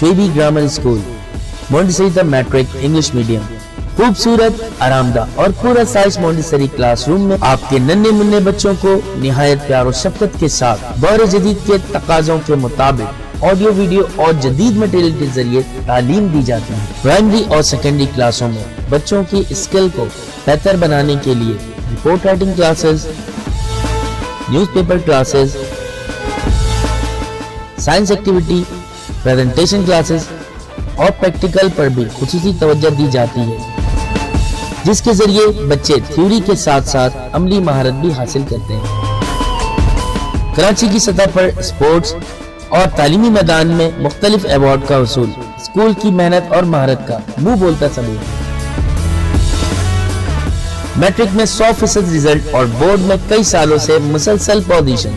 शेबी grammar school, Montessori matric English medium. खूबसूरत, आरामदायक और पूरा साइज मोंटेसरी क्लासरूम में आपके नन्हे मुन्ने बच्चों को निहायत प्यार और शफकत के साथ दौर जदीद के तकाज़ों के मुताबिक ऑडियो, वीडियो और जदीद मटेरियल के जरिए तालीम दी जाती है। प्राइमरी और सेकेंडरी क्लासों में बच्चों की स्किल को बेहतर बनाने के लिए report writing classes, newspaper classes, science activity, presentation classes और प्रैक्टिकल पर भी खुसूसी तवज्जो दी जाती है, जिसके जरिए बच्चे थ्योरी के साथ साथ अमली महारत भी हासिल करते हैं। कराची की सतह पर स्पोर्ट्स और तालीमी मैदान में मुख्तलिफ अवार्ड का वसूल स्कूल की मेहनत और महारत का मुंह बोलता सबूत है। मैट्रिक में 100% रिजल्ट और बोर्ड में कई सालों से मुसलसल पोजीशन।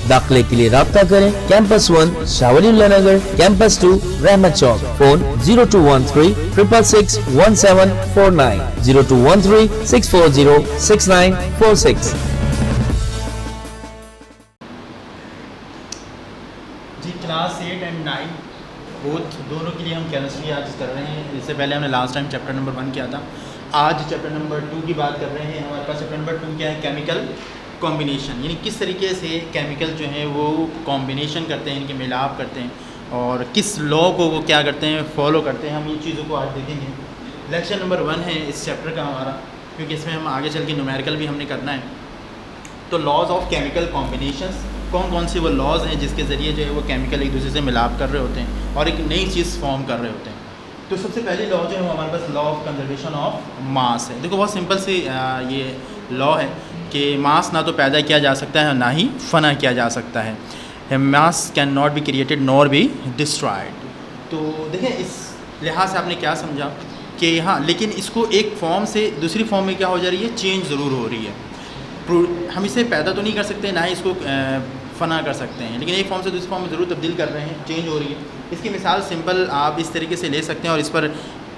दाखिले के लिए राब्ता करें कैंपस 1 शाहवलीउल्लाह नगर, कैंपस 2 रहमत चौक। फोन 0213 666 1749, 0213 640 6946। जी, क्लास 8 और 9 बोथ दोनों के लिए हम केमिस्ट्री आज कर रहे हैं। इससे पहले हमने लास्ट टाइम चैप्टर नंबर 1 किया था। आज चैप्टर नंबर 2 की बात कर रहे हैं। हमारे पास चैप्टर नंबर 2 क्या है? केमिकल कॉम्बिनेशन, यानी किस तरीके से केमिकल जो है वो कॉम्बिनेशन करते हैं, इनके मिलाप करते हैं और किस लॉ को वो क्या करते हैं, फॉलो करते हैं। हम ये चीज़ों को आज देखेंगे। लेक्चर नंबर 1 है इस चैप्टर का हमारा, क्योंकि इसमें हम आगे चल के न्यूमेरिकल भी हमने करना है। तो लॉज ऑफ केमिकल कॉम्बिनेशंस, कौन कौन से वो लॉज हैं जिसके ज़रिए जो है वो केमिकल एक दूसरे से मिलाप कर रहे होते हैं और एक नई चीज़ फॉर्म कर रहे होते हैं। तो सबसे पहले लॉ जो है वो हमारे पास law of conservation of mass है। देखो बहुत सिंपल सी ये लॉ है कि मास ना तो पैदा किया जा सकता है ना ही फना किया जा सकता है। मास can not be created nor be destroyed. तो देखें इस लिहाज से आपने क्या समझा कि हाँ, लेकिन इसको एक फॉर्म से दूसरी फॉर्म में क्या हो जा रही है, चेंज ज़रूर हो रही है। हम इसे पैदा तो नहीं कर सकते, ना ही इसको फना कर सकते हैं, लेकिन एक फॉर्म से दूसरी फॉर्म में ज़रूर तब्दील कर रहे हैं, चेंज हो रही है। इसकी मिसाल सिंपल आप इस तरीके से ले सकते हैं और इस पर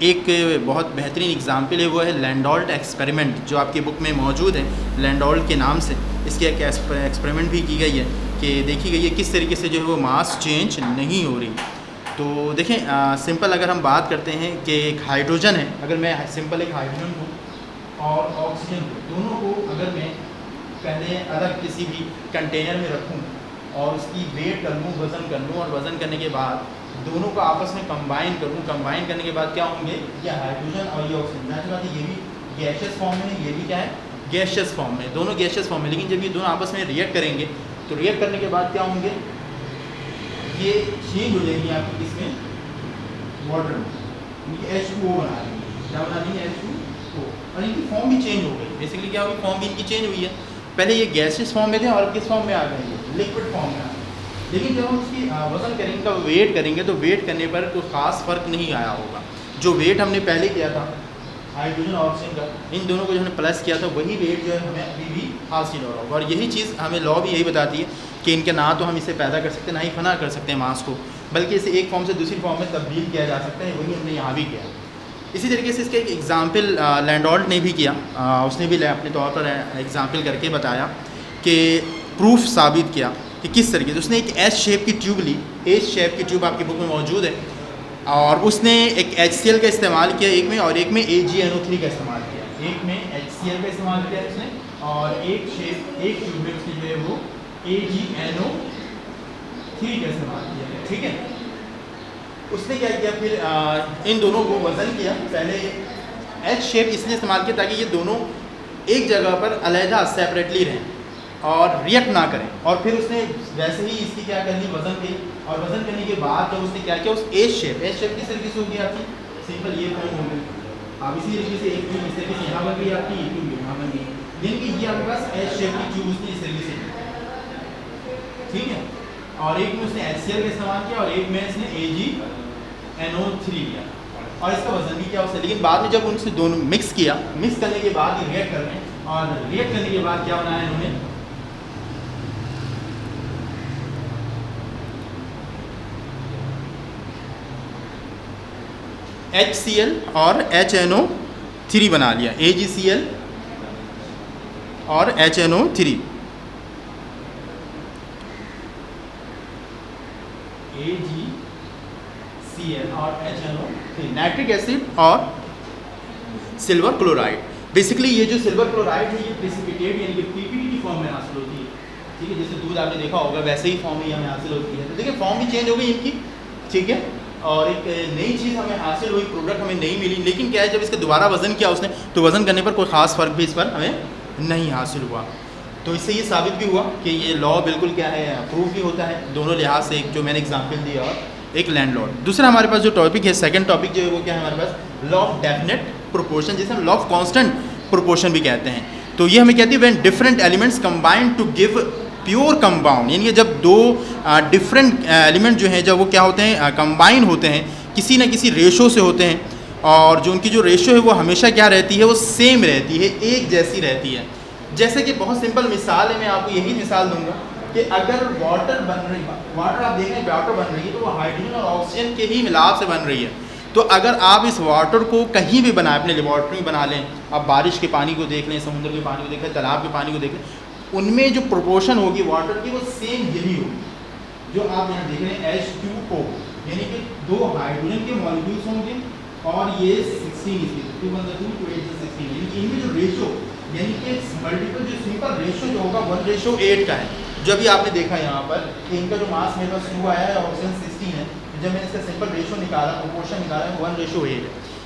एक बहुत बेहतरीन एग्जाम्पल है, वो है लैंडोल्ट एक्सपेरिमेंट, जो आपकी बुक में मौजूद है लैंडोल्ट के नाम से। इसकी एक एक्सपेरिमेंट भी की गई है कि देखी गई है किस तरीके से जो है वो मास चेंज नहीं हो रही। तो देखें सिंपल अगर हम बात करते हैं कि एक हाइड्रोजन है, अगर मैं सिंपल एक हाइड्रोजन को और ऑक्सीजन को, दोनों को अगर मैं पहले अलग किसी भी कंटेनर में रखूँ और उसकी वेट कर लूँ, वज़न कर लूँ और वज़न करने के बाद दोनों को आपस में कंबाइन करूँ, कंबाइन करने के बाद क्या होंगे, ये हाइड्रोजन और ये ऑक्सीजन। जाहिर बात है ये भी गैशियस फॉर्म में है, ये भी क्या है, गैशियस फॉर्म में, दोनों गैशियस फॉर्म में। लेकिन जब ये दोनों आपस में रिएक्ट करेंगे तो रिएक्ट करने के बाद क्या होंगे, ये चेंज हो जाएंगी आपकी इसमें वाटर में, H2O बना देंगे। क्या बना देंगे? H2O। और इनकी फॉर्म भी चेंज हो गई। बेसिकली क्या होगी, फॉर्म भी इनकी चेंज हुई है। पहले ये गैसियस फॉर्म में थे और किस फॉर्म में आ गए, लिक्विड फॉर्म में आ गए। लेकिन जब हम उसकी वज़न करेंगे, का वेट करेंगे, तो वेट करने पर कोई ख़ास फ़र्क नहीं आया होगा। जो वेट हमने पहले किया था हाइड्रोजन और ऑक्सीजन का, इन दोनों को जो हमने प्लस किया था वही वेट जो है हमें अभी भी हासिल हो रहा होगा। और यही चीज़ हमें लॉ भी यही बताती है कि इनके ना तो हम इसे पैदा कर सकते हैं, ना ही फना कर सकते हैं मास को, बल्कि इसे एक फॉर्म से दूसरी फॉर्म में तब्दील किया जा सकता है। वही हमने यहाँ भी किया। इसी तरीके से इसका एक एग्ज़ाम्पल लैंडोल्ट ने भी किया। उसने भी अपने तौर पर एग्ज़ाम्पल करके बताया कि प्रूफ साबित किया कि किस तरीके से। उसने एक एच शेप की ट्यूब ली, एच शेप की ट्यूब आपकी बुक में मौजूद है, और उसने एक HCl का इस्तेमाल किया एक में, और एक में AgNO3 का इस्तेमाल किया। एक में HCl का इस्तेमाल किया उसने और एक ट्यूब में उसने जो है वो AgNO3 का इस्तेमाल किया। ठीक है, उसने क्या किया फिर इन दोनों को वज़न किया। पहले एच शेप इसलिए इस्तेमाल किया ताकि ये दोनों एक जगह पर अलहदा सेपरेटली रहें और रिएक्ट ना करें। और फिर उसने वैसे ही इसकी क्या कर ली, वज़न की, और वज़न करने के बाद जब उसने क्या किया, उस एच शेप किस तरीके से होगी आपकी, सिंपल ये फॉर्म हो गई। अब इसी तरीके से एक ट्यूब इस तरीके से यहाँ बन गई आपकी, ये ट्यूब यहाँ बन गई, यानी कि ये आपके पास एच शेप की ट्यूब उसने इस तरीके से, ठीक है। और एक में उसने HCl का इस्तेमाल किया और एक में इसने AgNO3 लिया और इसका वज़न भी किया उसने। लेकिन बाद में जब उनसे दोनों मिक्स किया, मिक्स करने के बाद ये रिएक्ट कर रहे हैं, और रिएक्ट करने के बाद क्या बनाया इन्होंने, HCl और HNO3 बना लिया, AgCl और HNO3। AgCl Cl और HNO3, नाइट्रिक एसिड और सिल्वर क्लोराइड। बेसिकली ये जो सिल्वर क्लोराइड है ये प्रेसिपिटेट यानी कि पीपीटी की फॉर्म में हासिल होती है, ठीक है। जैसे दूध आपने देखा होगा वैसे ही फॉर्म ही हमें हासिल होती है। तो देखिए फॉर्म भी चेंज हो गई इनकी, ठीक है। और एक नई चीज़ हमें हासिल हुई, प्रोडक्ट हमें नहीं मिली, लेकिन क्या है जब इसका दोबारा वज़न किया उसने तो वज़न करने पर कोई ख़ास फ़र्क भी इस पर हमें नहीं हासिल हुआ। तो इससे ये साबित भी हुआ कि ये लॉ बिल्कुल क्या है प्रूफ भी होता है दोनों लिहाज से, एक जो मैंने एग्जांपल दिया और एक लैंडलॉर्ड। दूसरा हमारे पास जो टॉपिक है, सेकंड टॉपिक जो है वो क्या है हमारे पास, लॉ ऑफ डेफिनेट प्रोपोर्शन, जिसे हम लॉ ऑफ कांस्टेंट प्रोपोर्शन भी कहते हैं। तो ये हमें कहती है when different elements combine to give pure compound, यानी कि जब दो डिफरेंट एलिमेंट जो हैं जब वो क्या होते हैं कंबाइन होते हैं किसी न किसी रेशो से होते हैं, और जो उनकी जो रेशो है वो हमेशा क्या रहती है, वो सेम रहती है, एक जैसी रहती है। जैसे कि बहुत सिंपल मिसाल है, मैं आपको यही मिसाल दूंगा कि अगर वाटर बन रही है, वाटर आप देख रहे हैं वाटर बन रही है तो वो हाइड्रोजन और ऑक्सीजन के ही मिलाप से बन रही है। तो अगर आप इस वाटर को कहीं भी बनाएं, अपने लेबॉर्ट्री में बना लें, आप बारिश के पानी को देख लें, समुद्र के पानी को देख लें, तालाब के पानी को देख लें, उनमें जो प्रोपोर्शन होगी वाटर की वो सेम यही होगी जो आप यहाँ देख रहे हैं H2O, यानी कि दो हाइड्रोजन के मॉलिक्यूल्स होंगे और ये 16 इसकी 2 × 2 = 16, यानी कि इनमें जो रेशो यानी कि मल्टीपल जो सिंपल रेशो जो होगा 1:8 का है। जो अभी आपने देखा यहाँ पर कि इनका जो मास मेरे पास 2 आया है, ऑक्सीजन 16 है, तो जब मैंने इसका सिंपल रेशो निकाला, प्रोपोर्शन निकाला है 1:8 है।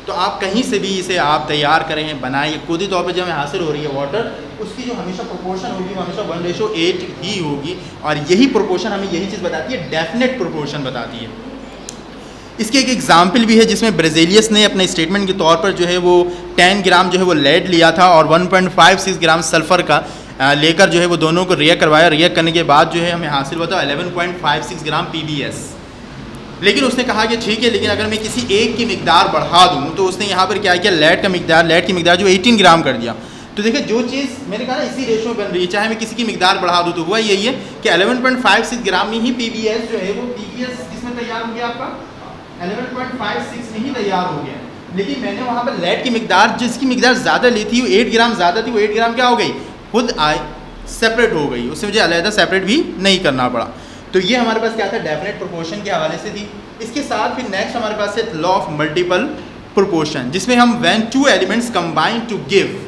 तो आप कहीं से भी इसे आप तैयार करें हैं, बनाएं, खुद ही तौर पर जब हमें हासिल हो रही है वाटर, उसकी जो हमेशा प्रोपोर्शन होगी वो हमेशा 1:8 ही होगी। और यही प्रोपोर्शन हमें यही चीज़ बताती है, डेफिनेट प्रोपोर्शन बताती है। इसके एक एग्जाम्पल भी है जिसमें ब्रेजेलियस ने अपने स्टेटमेंट के तौर पर जो है वो 10 ग्राम जो है वो लेड लिया था और 1.56 ग्राम सल्फर का लेकर जो है वो दोनों को रिएक्ट करवाया। रिएक्ट करने के बाद जो है हमें हासिल हुआ था 11.56 ग्राम PbS। लेकिन उसने कहा कि ठीक है, लेकिन अगर मैं किसी एक की मिकदार बढ़ा दूं, तो उसने यहाँ पर क्या किया, लेड की मिकदार जो 18 ग्राम कर दिया। तो देखिए जो चीज़ मैंने कहा ना इसी रेशो में बन रही है, चाहे मैं किसी की मिकदार बढ़ा दूं, तो हुआ यही है कि 11.56 ग्राम में ही PbS जो है वो PbS किसमें तैयार हो गया, आपका 11.56 में ही तैयार हो गया। लेकिन मैंने वहाँ पर लेड की मिकदार जिसकी मिकदार ज़्यादा ली थी, 8 ग्राम ज़्यादा थी, वो 8 ग्राम क्या हो गई, खुद सेपरेट हो गई, उससे मुझे अलग सेपरेट भी नहीं करना पड़ा। तो ये हमारे पास क्या था, डेफिनेट प्रोपोर्शन के हवाले से थी। इसके साथ फिर नेक्स्ट हमारे पास है लॉ ऑफ मल्टीपल प्रोपोर्शन, जिसमें हम when 2 elements combine to give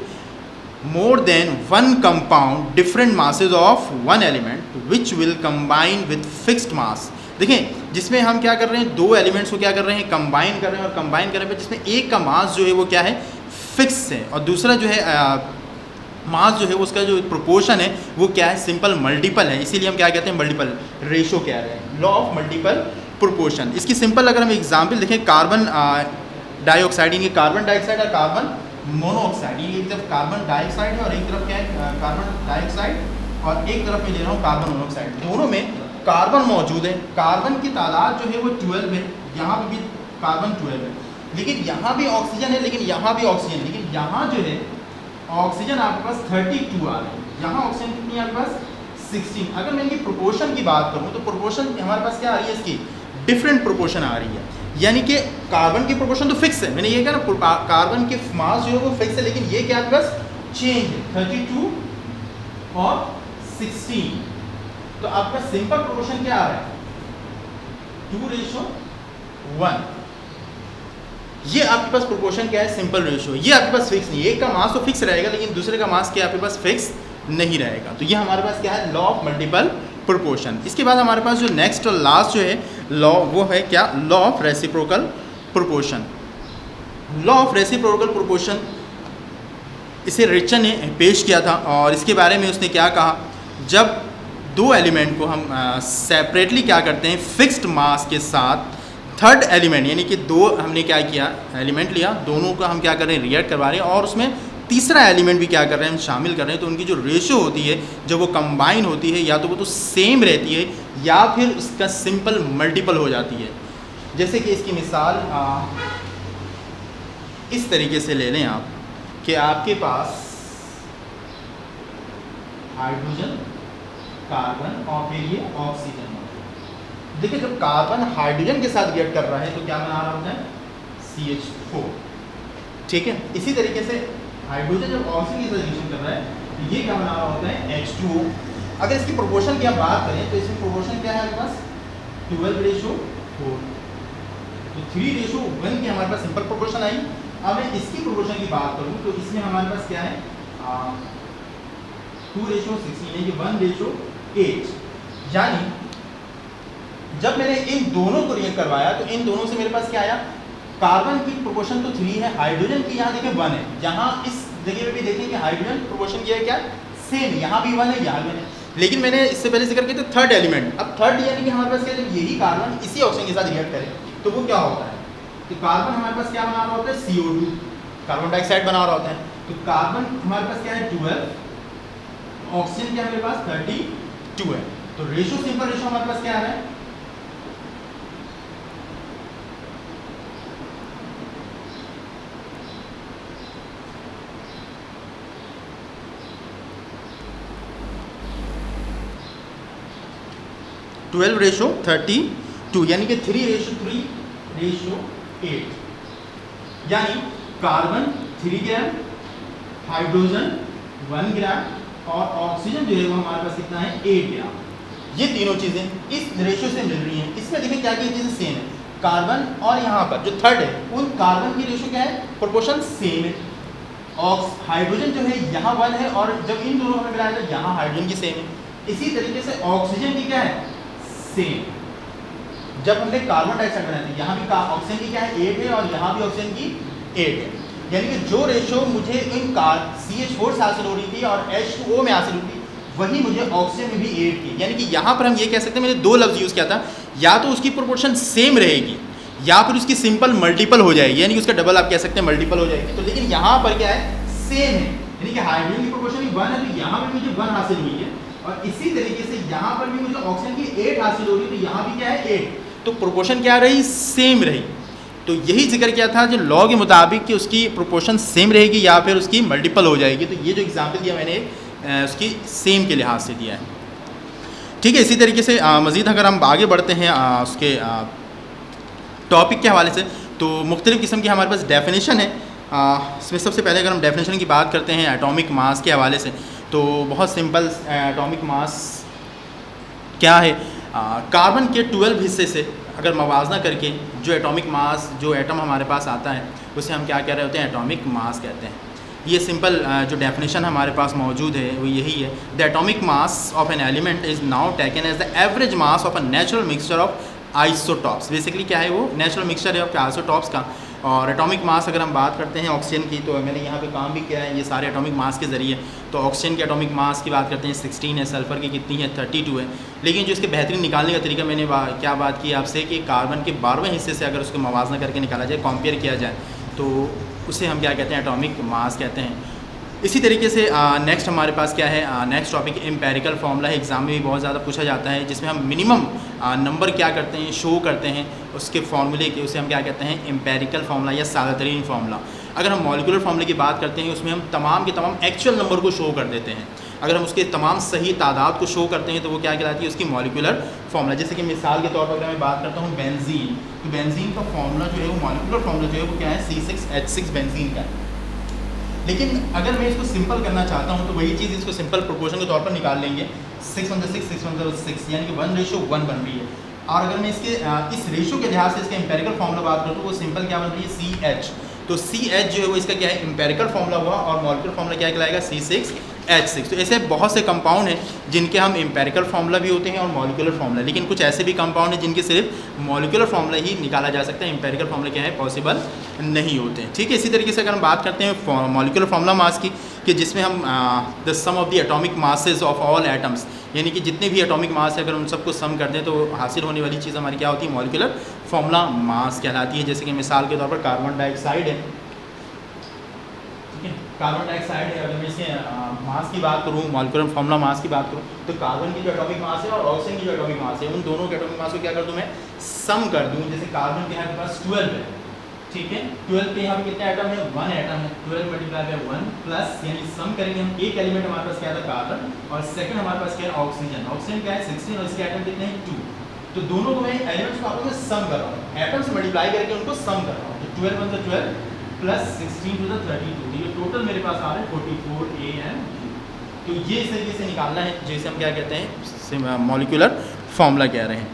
more than one compound different masses of one element which will combine with fixed mass। देखें जिसमें हम क्या कर रहे हैं, दो एलिमेंट्स को क्या कर रहे हैं, कंबाइन कर रहे हैं, और कंबाइन करने पर जिसमें एक का मास जो है वो क्या है, फिक्स है, और दूसरा जो है मास जो है उसका जो प्रोपोर्शन है वो क्या है, सिंपल मल्टीपल है। इसीलिए हम क्या कहते हैं, मल्टीपल रेशो कह रहे हैं, लॉ ऑफ मल्टीपल प्रोपोर्शन। इसकी सिंपल अगर हम एग्जाम्पल देखें, कार्बन डाइऑक्साइड, इनके कार्बन डाइऑक्साइड और कार्बन मोनोऑक्साइड, ये एक तरफ कार्बन डाइऑक्साइड है और एक तरफ क्या है कार्बन डाइऑक्साइड, और एक तरफ मैं ले रहा हूँ कार्बन मोनोऑक्साइड। दोनों में कार्बन मौजूद है, कार्बन की तादाद जो है वो 12 है, यहाँ पर भी कार्बन 12 है, लेकिन यहाँ भी ऑक्सीजन है, लेकिन यहाँ भी ऑक्सीजन, लेकिन यहाँ जो है ऑक्सीजन आपके पास 32 आ रही है, यहाँ ऑक्सीजन कितनी आपके पास 16। अगर मैं इनकी प्रोपोर्शन की बात करूँ तो प्रोपोर्शन हमारे पास क्या आ रही है, इसकी डिफरेंट प्रोपोर्शन आ रही है। यानी कि कार्बन की प्रोपोर्शन तो फिक्स है, मैंने ये कहा ना कार्बन के मास जो है वो फिक्स है, लेकिन ये क्या आपके पास चेंज है, 32 और 16। तो आपका सिंपल प्रोपोर्शन क्या आ रहा है, 2:1। ये आपके पास प्रोपोर्शन क्या है, सिंपल रेशियो। ये आपके पास फिक्स नहीं है, एक का मास तो फिक्स रहेगा लेकिन दूसरे का मास क्या आपके पास फिक्स नहीं रहेगा। तो ये हमारे पास क्या है, लॉ ऑफ मल्टीपल प्रोपोर्शन। इसके बाद हमारे पास जो नेक्स्ट और लास्ट जो है लॉ वो है क्या, law of reciprocal proportion. Law of reciprocal proportion इसे रिचर्ड ने पेश किया था, और इसके बारे में उसने क्या कहा, जब दो एलिमेंट को हम सेपरेटली क्या करते हैं, फिक्स्ड मास के साथ थर्ड एलिमेंट, यानी कि दो हमने क्या किया, एलिमेंट लिया, दोनों का हम क्या कर रहे हैं, रिएक्ट करवा रहे हैं, और उसमें तीसरा एलिमेंट भी क्या कर रहे हैं, हम शामिल कर रहे हैं, तो उनकी जो रेशियो होती है जब वो कंबाइन होती है, या तो वो तो सेम रहती है या फिर उसका सिंपल मल्टीपल हो जाती है। जैसे कि इसकी मिसाल इस तरीके से ले लें आप कि आपके पास हाइड्रोजन, कार्बन और फिर ये ऑक्सीजन। देखिए जब कार्बन हाइड्रोजन के साथ रिएक्ट कर रहा है तो क्या बना रहा होता है, CH4, ठीक है। इसी तरीके से हाइड्रोजन जब ऑक्सीजन की साथ रिएक्शन कर रहा है तो ये क्या बना रहा होता है, H2O। अगर इसकी प्रोपोर्शन की आप बात करें तो इसमें प्रोपोर्शन क्या है आपके पास, 12:4। तो 3:1 की हमारे पास सिंपल प्रोपोर्शन आई। अब मैं इसकी प्रोपोर्शन की बात करूँ तो इसमें हमारे पास क्या है 2:16 यानी कि 1:8। यानी जब मैंने इन दोनों को रिएक्ट करवाया तो इन दोनों से मेरे पास क्या आया, कार्बन की प्रोपोर्शन तो 3 है, हाइड्रोजन की यहाँ देखें 1 है। यहाँ इस जगह पे भी देखें कि हाइड्रोजन प्रोपोर्शन क्या है, क्या सेम, यहाँ भी 1 है, यहाँ भी 1 है। लेकिन मैंने इससे पहले जिक्र किया था थर्ड एलिमेंट। अब थर्ड यानी कि हमारे पास क्या, जब यही कार्बन इसी ऑक्सीजन के साथ रिएक्ट करे तो वो क्या होता है, तो कार्बन हमारे पास क्या बना रहा होता है, CO2 कार्बन डाइऑक्साइड बना रहा होता है। तो कार्बन हमारे पास क्या है 12, ऑक्सीजन क्या हमारे पास 32 है। तो रेशो, सिंपल रेशो हमारे पास क्या है, ट्वेल्व रेशो 32 यानी कि 3:3:8। यानी कार्बन 3 ग्राम, हाइड्रोजन 1 ग्राम और ऑक्सीजन जो है वो हमारे पास कितना है 8 ग्राम। ये तीनों चीज़ें इस रेशो से मिल रही हैं। इसमें देखिए क्या क्या चीज़ें सेम है, कार्बन और यहाँ पर जो थर्ड है उन कार्बन की रेशो क्या है, प्रोपोर्शन सेम है। हाइड्रोजन जो है यहाँ 1 है और जब इन दोनों में मिलाया तो यहाँ हाइड्रोजन की सेम है। इसी तरीके से ऑक्सीजन की क्या है, सेम। जब हमने कार्बन डाइऑक्साइड बनाया था यहाँ भी ऑक्सीजन की क्या है 8 है और यहाँ भी ऑक्सीजन की 8 है। यानी कि जो रेशो मुझे इन CH4 से हासिल हो रही थी और H2O में हासिल हुई थी वही मुझे ऑक्सीजन में भी 8 की। यानी कि यहाँ पर हम ये कह सकते हैं, मैंने दो लफ्ज़ यूज़ किया था, या तो उसकी प्रोपोर्शन सेम रहेगी या फिर उसकी सिंपल मल्टीपल हो जाएगी, यानी कि उसका डबल आप कह सकते हैं मल्टीपल हो जाएगी। तो लेकिन यहाँ पर क्या है, सेम है, यानी कि हाइड्रोजन की प्रोपोर्शन 1 है तो यहाँ पर मुझे 1 हासिल हुई है और इसी तरीके से यहाँ पर भी मुझे ऑक्सीजन की 8 हासिल हो रही है तो यहाँ भी क्या है 8। तो प्रोपोर्शन क्या रही, सेम रही। तो यही जिक्र किया था जो लॉ के मुताबिक कि उसकी प्रोपोर्शन सेम रहेगी या फिर उसकी मल्टीपल हो जाएगी। तो ये जो एग्जाम्पल दिया मैंने उसकी सेम के लिहाज से दिया है। ठीक है, इसी तरीके से मज़ीद अगर हम आगे बढ़ते हैं उसके टॉपिक के हवाले से, तो मुख्तलिफ़ किस्म की हमारे पास डेफिनेशन है। इसमें सबसे पहले अगर हम डेफिनेशन की बात करते हैं एटॉमिक मास के हवाले से, तो बहुत सिंपल एटॉमिक मास क्या है, कार्बन के 12 हिस्से से अगर मवाजना करके जो एटॉमिक मास, जो एटम हमारे पास आता है उसे हम क्या कह रहे होते हैं, एटॉमिक मास कहते हैं। ये सिंपल जो डेफिनेशन हमारे पास मौजूद है वो यही है, the atomic mass of an element is now taken as the average mass of a natural mixture of isotopes. Basically क्या है, वो नेचुरल मिक्सचर है ऑफ आइसोटॉप्स का। और एटॉमिक मास अगर हम बात करते हैं ऑक्सीजन की, तो मैंने यहाँ पे काम भी किया है ये सारे एटॉमिक मास के ज़रिए। तो ऑक्सीजन के एटॉमिक मास की बात करते हैं 16 है, सल्फ़र की कितनी है 32 है। लेकिन जो इसके बेहतरीन निकालने का तरीका मैंने क्या बात की आपसे कि कार्बन के 12वें हिस्से से अगर उसको मवाजना करके निकाला जाए, कंपेयर किया जाए, तो उसे हम क्या कहते हैं, एटॉमिक मास कहते हैं। इसी तरीके से नेक्स्ट हमारे पास क्या है, नेक्स्ट टॉपिक एम्पेरिकल फार्मूला है। एग्ज़ाम में भी बहुत ज़्यादा पूछा जाता है, जिसमें हम मिनिमम नंबर क्या करते हैं, शो करते हैं उसके फार्मूले के, उसे हम क्या कहते हैं, एम्पेरिकल फार्मूला या सादा तरीन फार्मूला। अगर हम मॉलिक्यूलर फार्मूले की बात करते हैं उसमें हम तमाम के तमाम एक्चुअल नंबर को शो कर देते हैं। अगर हम उसके तमाम सही तादाद को शो करते हैं तो वो क्या कहलाती है, उसकी मॉलिक्यूलर फार्मूला। जैसे कि मिसाल के तौर पर अगर मैं बात करता हूँ बेंजीन, तो बेंजीन का फार्मूला जो है वो मॉलिक्यूलर फार्मूला जो है वो क्या है, C6H6 बेंजीन का है। लेकिन अगर मैं इसको सिंपल करना चाहता हूँ तो वही चीज़ इसको सिंपल प्रोपोर्शन के तौर पर निकाल लेंगे, 6/6 यानी कि 1:1 बन रही है। और अगर मैं इसके इस रेशो के लिहाज से इसका एम्पेरिकल फार्मूला बात करूँ तो वो सिंपल क्या बन रही है, CH। तो CH जो है वो इसका क्या है, एम्पेरिकल फार्मूला हुआ, और मॉलिक्यूलर फार्मूला क्या कहलाएगा, C6H6। तो ऐसे बहुत से कंपाउंड हैं जिनके हम एम्पेरिकल फार्मूला भी होते हैं और मॉलिक्यूलर फार्मूला, लेकिन कुछ ऐसे भी कंपाउंड हैं जिनके सिर्फ मॉलिक्यूलर फार्मूला ही निकाला जा सकता है, एम्पेरिकल फार्मूला क्या है, पॉसिबल नहीं होते हैं। ठीक है, इसी तरीके से अगर हम बात करते हैं मॉलिक्यूलर फार्मूला मास की, कि जिसमें हम the sum of the atomic masses of all atoms, यानी कि जितने भी एटॉमिक मास है अगर उन सबको सम कर दें तो हासिल होने वाली चीज़ हमारी क्या होती है, मॉलिक्यूलर फार्मूला मास कहलाती है। जैसे कि मिसाल के तौर पर कार्बन डाइऑक्साइड है, कार्बन डाइऑक्साइड है, अगर मैं इसके मास की बात करूँ, मॉलिक्यूलर फार्मूला मास की बात करूँ, तो कार्बन की जो एटॉमिक मास है और ऑक्सीजन की जो एटॉमिक मास है, उन दोनों के एटॉमिक मास को क्या कर दूँ मैं, सम कर दूँ। जैसे कार्बन के यहाँ के पास 12 है, ठीक है, 12 पे यहाँ पे कितने एटम है, 1 एटम है, 12 मल्टीप्लाई बाय 1 प्लस, यानी सम करेंगे हम, एक एलिमेंट हमारे पास क्या था, कार्बन, और सेकंड हमारे पास क्या है, ऑक्सीजन। ऑक्सीजन क्या है 16 और इसके एटम कितने हैं 2। तो दोनों को मैं एलिमेंट्स को आपस में सम कर रहा हूँ, एटम से मल्टीप्लाई करके उनको सम कर रहा हूँ। तो 12 × 12 प्लस 16 × 32, तो ये टोटल मेरे पास आ रहा है 44 AM। तो ये इस तरीके से निकालना है, जैसे हम क्या कहते हैं, मॉलिक्यूलर फार्मूला कह रहे हैं।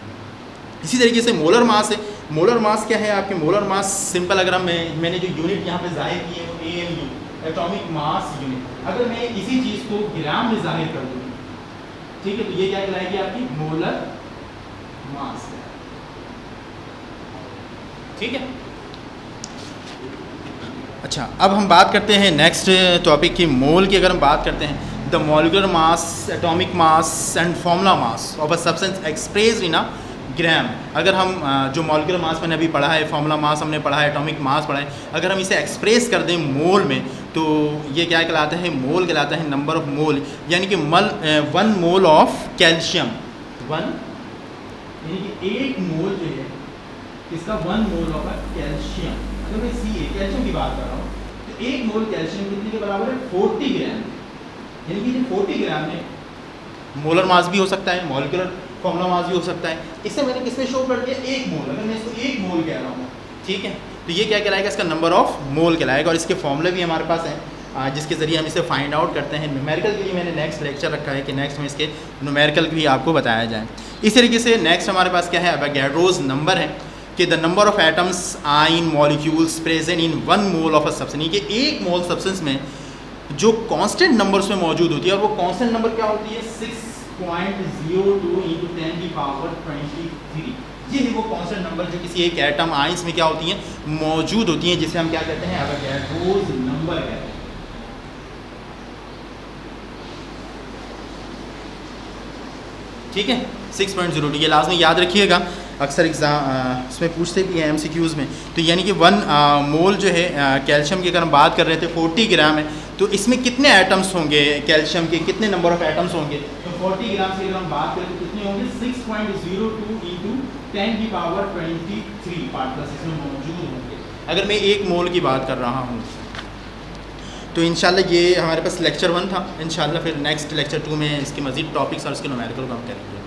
इसी तरीके से मोलर मास है। मोलर मास क्या है आपके? मोलर मास सिंपल, अगर हम मैंने जो यूनिट यहाँ पे जाहिर की है वो AMU, एटॉमिक मास यूनिट। अगर मैं इसी चीज़ को ग्राम में जाहिर कर दूँ, ठीक है, तो ये क्या कहलाएगी आपकी? Molar mass. ठीक है। अच्छा, अब हम बात करते हैं नेक्स्ट टॉपिक की, मोल की। अगर हम बात करते हैं, the molecular mass, atomic mass and formula mass of a substance expressed in a gram. अगर हम जो मॉलिक्यूलर मास मैंने अभी पढ़ा है, फॉर्मूला मास हमने पढ़ा है, एटॉमिक मास पढ़ा है, अगर हम इसे एक्सप्रेस कर दें मोल में, तो ये क्या कहलाता है? मोल कहलाता है, नंबर ऑफ मोल। यानी कि 1 मोल ऑफ कैल्शियम, 1 यानी कि 1 मोल जो है इसका 1 मोल ऑफ कैल्शियम। अगर मैं कैल्शियम की बात कर रहा हूँ तो 1 मोल कैल्शियम कितने के बराबर है? 40 ग्राम। यानी कि 40 ग्राम में मोलर मास भी हो सकता है, मॉलिक्यूलर फॉर्मूला मास भी हो सकता है। इसे मैंने किसमें शो कर दिया? 1 मोल। अगर मैं इसको 1 मोल कह रहा हूँ, ठीक है, तो ये क्या कहलाएगा? इसका नंबर ऑफ मोल कहलाएगा। और इसके फॉर्मूले भी हमारे पास हैं जिसके ज़रिए हम इसे फाइंड आउट करते हैं। न्यूमेरिकल के लिए मैंने नेक्स्ट लेक्चर रखा है कि नेक्स्ट में इसके न्यूमेरिकल भी आपको बताया जाए। इस तरीके से नेक्स्ट हमारे पास क्या है? एवोगैड्रोस नंबर है कि the number of atoms in molecules present in 1 mole of a substance. कि 1 मोल सब्सटेंस में जो कांस्टेंट नंबर उसमें मौजूद होती है, और वो कांस्टेंट नंबर क्या होती है? 6.02 × 10⁻23। ये है वो कांस्टेंट नंबर जो किसी एक एटम आइंस में क्या होती हैं? मौजूद होती हैं, जिसे हम क्या कहते हैं? एवोगैड्रोस नंबर कहते हैं। ठीक है, 6.02। ये लाजमी याद रखिएगा, अक्सर एग्ज़ाम इसमें पूछते भी हैं MCQs में। तो यानी कि 1 मोल जो है कैल्शियम की, अगर हम बात कर रहे थे 40 ग्राम है, तो इसमें कितने एटम्स होंगे कैल्शियम के? कितने नंबर ऑफ एटम्स होंगे? तो 40 ग्राम से अगर हम बात करें तो कितने होंगे? 6.02 × 10⁻23 पार्टिकल्स इसमें मौजूद होंगे, अगर मैं 1 मोल की बात कर रहा हूँ। तो इंशाल्लाह ये हमारे पास लेक्चर 1 था। इंशाल्लाह फिर नेक्स्ट लेक्चर 2 में इसके मज़ीद टॉपिक्स और इसके न्यूमेरिकल को हम करेंगे।